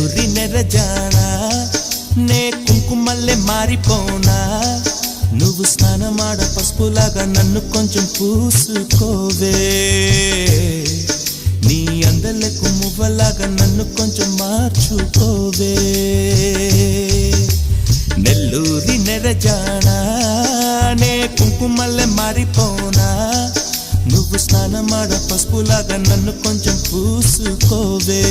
నెల్లూరి నెరజానా నే కుంకుమల్లే మారిపోనా నువ్వు స్నానమాడ పసుపులాగా నన్ను కొంచెం పూసుకోవే నీ అందలకు మువ్వలాగా నన్ను కొంచెం మార్చుకోవే నెల్లూరి నెరజానా నే కుంకుమల్లే మారిపోనా నువ్వు స్నానమాడ పసుపులాగా నన్ను కొంచెం పూసుకోవే